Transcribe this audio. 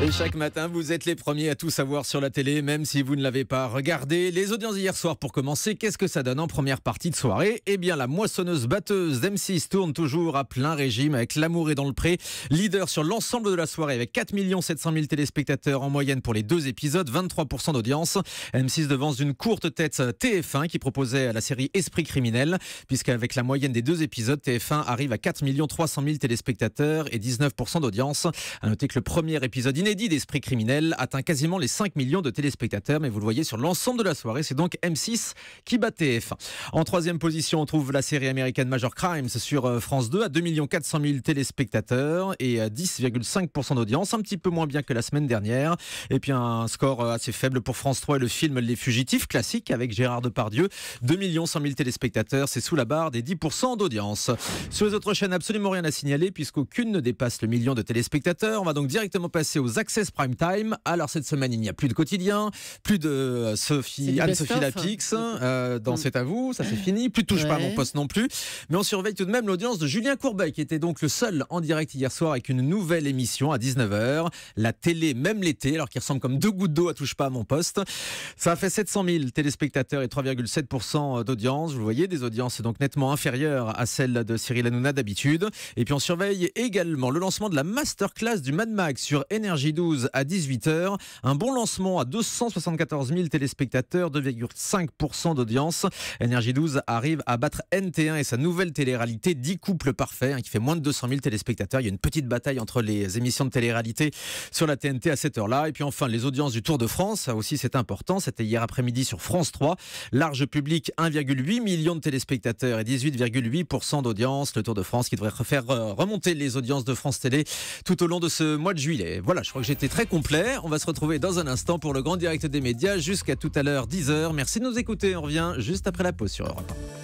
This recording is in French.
Et chaque matin, vous êtes les premiers à tout savoir sur la télé, même si vous ne l'avez pas regardé. Les audiences d'hier soir, pour commencer, qu'est-ce que ça donne en première partie de soirée? Eh bien, la moissonneuse-batteuse d'M6 tourne toujours à plein régime avec L'amour est dans le pré. Leader sur l'ensemble de la soirée avec 4 700 000 téléspectateurs en moyenne pour les 2 épisodes, 23% d'audience. M6 devance d'une courte tête TF1 qui proposait la série Esprit criminel, puisqu'avec la moyenne des 2 épisodes, TF1 arrive à 4 300 000 téléspectateurs et 19% d'audience. À noter que le premier épisode inédit d'Esprit criminel atteint quasiment les 5 millions de téléspectateurs, mais vous le voyez sur l'ensemble de la soirée, c'est donc M6 qui bat TF1. En troisième position, on trouve la série américaine Major Crimes sur France 2 à 2 400 000 téléspectateurs et 10,5% d'audience, un petit peu moins bien que la semaine dernière. Et puis un score assez faible pour France 3 et le film Les Fugitifs, classique avec Gérard Depardieu, 2 100 000 téléspectateurs, c'est sous la barre des 10% d'audience. Sur les autres chaînes, absolument rien à signaler puisqu'aucune ne dépasse le million de téléspectateurs. On va donc directement passer aux Access Prime Time. Alors cette semaine, il n'y a plus de quotidien, plus de Anne-Sophie Lapix dans C'est à vous, ça c'est fini, plus de Touche pas à mon poste non plus. Mais on surveille tout de même l'audience de Julien Courbet qui était donc le seul en direct hier soir avec une nouvelle émission à 19h. La télé, même l'été, alors qu'il ressemble comme 2 gouttes d'eau à Touche pas à mon poste. Ça a fait 700 000 téléspectateurs et 3,7% d'audience. Vous voyez, des audiences donc nettement inférieures à celles de Cyril Hanouna d'habitude. Et puis on surveille également le lancement de la masterclass du Mad Max sur Énergie 12 à 18h. Un bon lancement à 274 000 téléspectateurs, 2,5% d'audience. Énergie 12 arrive à battre NT1 et sa nouvelle télé-réalité 10 couples parfaits qui fait moins de 200 000 téléspectateurs. Il y a une petite bataille entre les émissions de télé-réalité sur la TNT à cette heure-là. Et puis enfin, les audiences du Tour de France, ça aussi c'est important. C'était hier après-midi sur France 3. Large public, 1,8 million de téléspectateurs et 18,8% d'audience. Le Tour de France qui devrait faire remonter les audiences de France Télé tout au long de ce mois de juillet. Voilà, je crois que j'étais très complet. On va se retrouver dans un instant pour le grand direct des médias jusqu'à tout à l'heure 10h. Merci de nous écouter. On revient juste après la pause sur Europe 1.